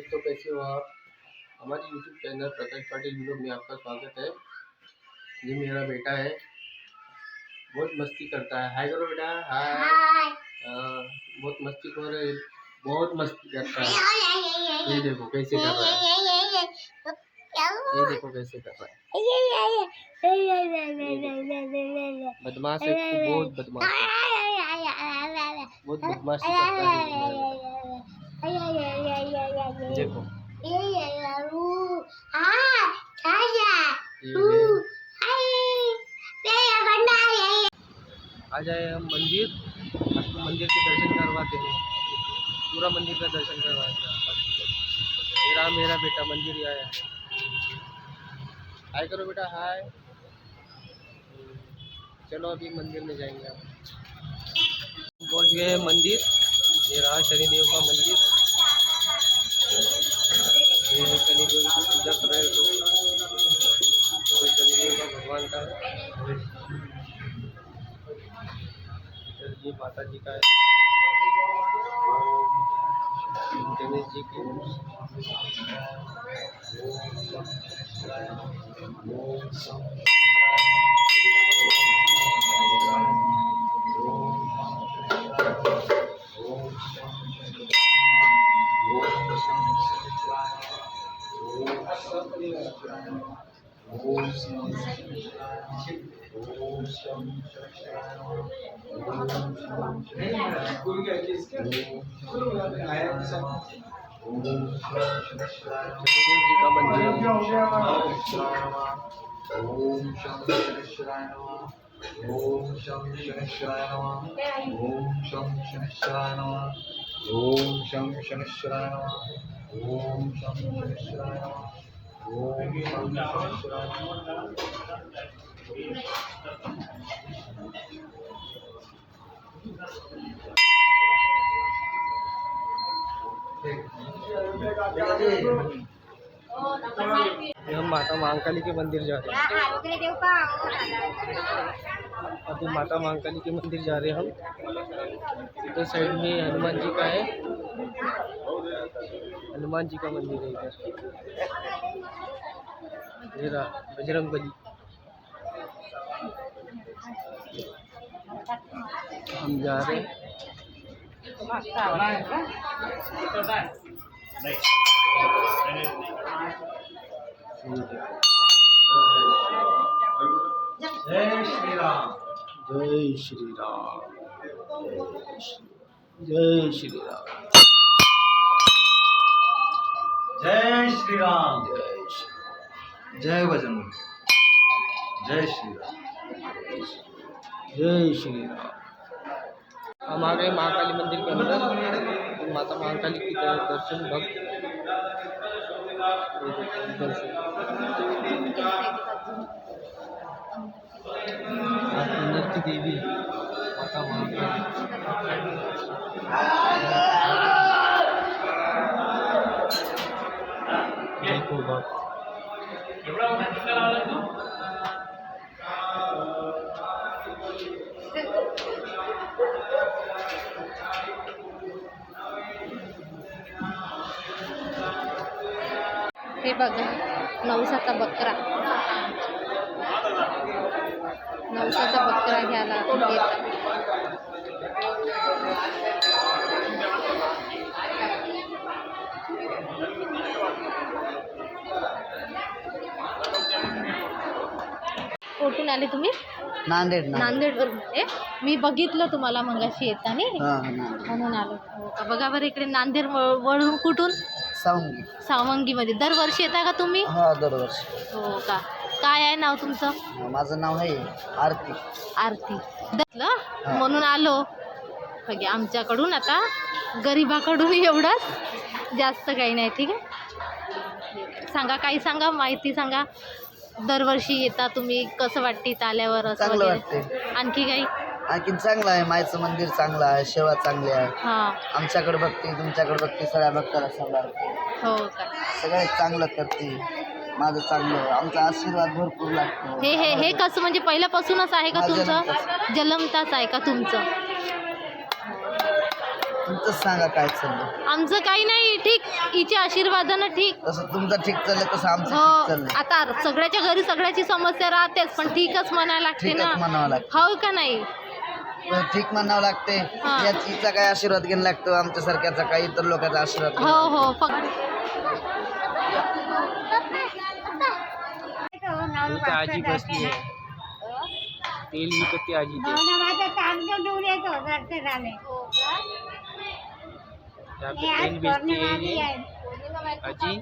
दोस्तों, कैसे हो आप। हमारे यूट्यूब चैनल प्रकाश पाटिल व्लॉग में आपका स्वागत है। ये मेरा बेटा है, बहुत मस्ती करता है। हाय करो बेटा, हाय। बहुत मस्ती कर रहे, बहुत मस्ती करता है। ये देखो कैसे कर रहा है, ये देखो कैसे कर रहा है। बदमाश है, बहुत बदमाश है, बहुत बदमाशी करता है। देखो आ जाए हम मंदिर, आपको मंदिर के दर्शन करवाते हैं। पूरा मंदिर का दर्शन करवाते हैं। मेरा बेटा मंदिर ही आया है। हाय करो बेटा, हाय। चलो अभी मंदिर में जाएंगे हम। पहुंच गए मंदिर। ये रहा शनिदेव का मंदिर। ये शनिदेव की पूजा कर रहे हैं लोग। शनिदेव का भगवान का है। ये माता जी का है, गणेश जी की। जी का मंदिर है। ओम शं शनिश्चराय नमः। ओम शं शनिश्चराय नमः। ओम शं शनिश्चराय नमः। ओम शं शनिश्चराय नमः। ओम शं शनिश्चराय नमः। ओम शं शनिश्चराय नमः। हम माता महाकाली के मंदिर जा रहे हैं। अभी माता महाकाली के मंदिर जा रहे हैं हम। इधर साइड में हनुमान जी का है, हनुमान जी का मंदिर है इधर। ये रहा बजरंग बली। हम जा रहे हैं। जय श्री राम, जय श्री राम, जय श्री राम, जय श्री राम, जय बजरंग, जय श्री राम, जय श्री राम। हम आ गए महाकाली मंदिर के अंदर। माता महाकाली की दर्शन भक्त अंदर की देवी माता महाकाली। देखो भक्त हे बघा, नवसाचा बकरा, नवसाचा बकरा घ्यायला येतात. कुठून आले तुम्ही? नांदेड. नांदेडवरून आले. मी बघितलं तुम्हाला मगाशी येताना, म्हणून आलो. हो का. बघा बरं इकडे नांदेड वळून कुठून? सावंगीमध्ये. दरवर्षी येता का तुम्ही? हा, दरवर्षी. हो का. काय आहे नाव तुमचं? माझं नाव आहे आरती. आरती. म्हणून आलो. बघे आमच्याकडून आता गरिबाकडून एवढंच, जास्त काही नाही. ठीक आहे, सांगा काही, सांगा माहिती सांगा. दरवर्षी येता तुम्ही, कसं वाटते इथं आल्यावर? असं चांगलं वगैरे. वाटते. आणखी काही? आणखीन चांगलं आहे, मायचं मंदिर चांगलं आहे, सेवा चांगली आहे. हां. आमच्याकडे बघते, तुमच्याकडे बघते, सगळ्या भक्ताला सांभाळते, हो का. सगळे चांगलं करते. माझं चांगलं, आमचा आशीर्वाद भरपूर लागतो. हे हे हे कसं म्हणजे पहिल्यापासूनच आहे का तुमचं? जन्मताच आहे का तुमचं? तुमचं सांगा काय चाललं. आमचं काही नाही, ठीक. हिच्या आशीर्वादानं ठीक. तसं तुमचं ठीक चाललंय तसं आमचं हो, ठीक चाललंय. आता सगळ्याच्या घरी सगळ्याची समस्या राहतेच, पण ठीकच म्हणायला लागते ठीकच ना. म्हणावं लागतं. हो का नाही? पण ठीक म्हणावं लागते. हा. याचा काय आशीर्वाद घ्यायला लागतो आमच्यासारख्याचा, काही इतर लोकांचा आशीर्वाद हो घ्यायला हो, फक्त इथं आजी बसली आहे, तेल विकते आजी ते. यहाँ पे तेल बेचती है ये आजी.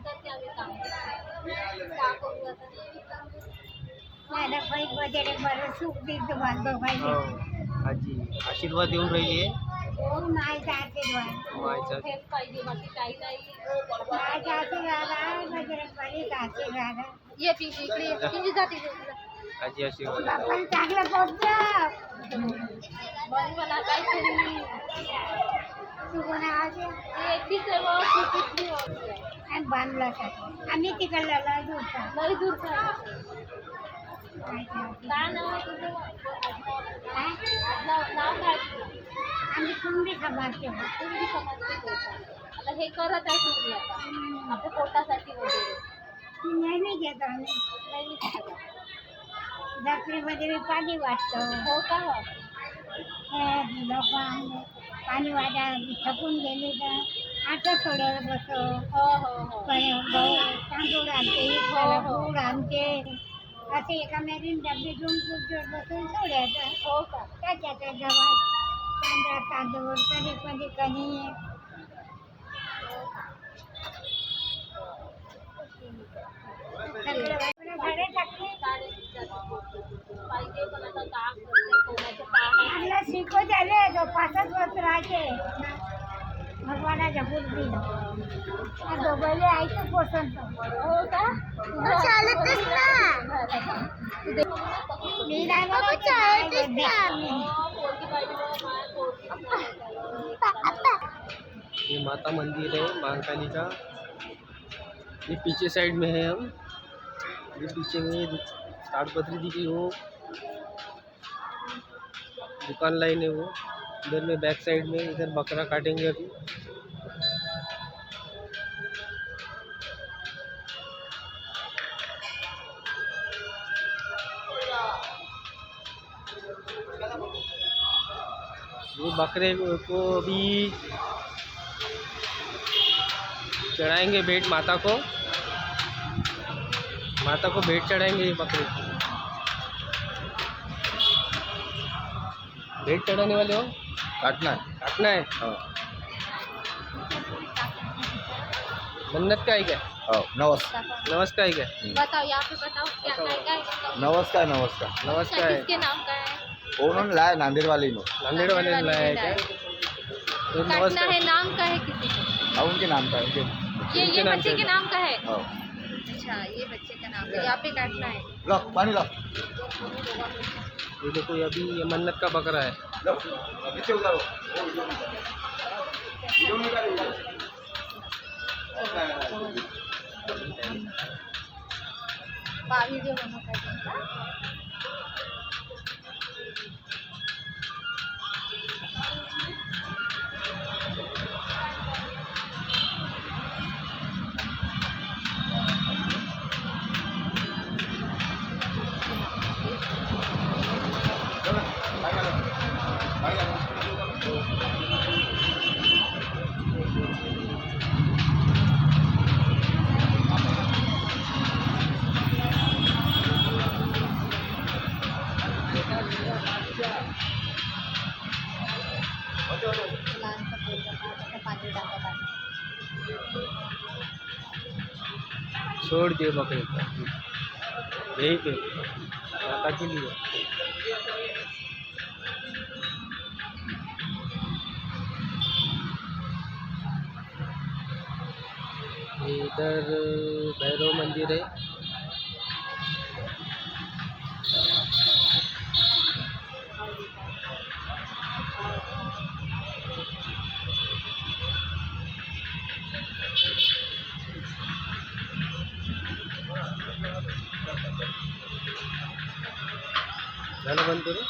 हो, आजी आशीर्वाद देऊन राहिली आहे. मायचा ये पिंकी इकडे ये. पिंकी जाते इकडे. आजी आशीर्वाद. मला काहीतरी एकटीच आहे बा, किती बांधला आम्ही तिकडला लई दूर काय नाव आहे तुझं? नाव काय तुझं? आम्ही कुंडी समाजचे तुम्ही समाजचे होता. आता हे करत आहे तुम्ही आता आपल्या पोटासाठी वगैरे नेहमी घेतो आम्ही. नाही खात. जत्रेमध्ये मी पाणी वाटतो. हो का? लोक पाणी वाटा थकून गेले तर आटा सोडायला बसतो. हो हो हो. गहू तांदूळ आणते, हो, हो. गूळ आणते, असे एकामेकीन डबे घेऊन खुर्चीवर बसून सोडायचं. हो का? त्याच्यात गव्हात तांदळा तांदूळ, कधी कणी झाडे टाकली. पाहिजे पण आता काम करते कोणाचं काम आहे. आम्हाला शिकवत आले जो 5 वर्ष राहायचे भगवानाच्या बुद्धी दोघांले आईचं पोषण. हो का? चालतच ना. मी नाही म्हणत चालतच ना. ये माता मंदिर है महाकाली का. ये पीछे साइड में है हम. ये पीछे में ताड़पत्री दिखी वो दुकान लाइन है वो. इधर में बैक साइड में इधर बकरा काटेंगे अभी. ये बकरे को अभी चढ़ाएंगे भेंट माता को. माता को भेंट चढ़ाएंगे ये बकरे को. भेंट चढ़ाने वाले हो. काटना है. मन्नत का है क्या? नमस्कार है क्या? बताओ यहाँ पे बताओ क्या क्या है? नमस्कार नमस्कार है. किसके नाम का है? कोण लाय नांदेड वाली नो नांदेड़ वाले ने लाया है क्या? तो काटना नमस्कार. है नाम का है किसी को? उनके नाम का उनके ये नाम बच्चे का के है. नाम का है. हो. अच्छा, ये बच्चे का नाम है. यहाँ पे काटना है. लो पाणी लो. ये देखो ये अभी ये मन्नत का बकरा है. लो नीचे उतारो. वीडियो बनवता है तुमचा? छोड़ दिए बकरे को यहीं पे माता के लिए. इधर भैरव मंदिर है. झालं बंद करू.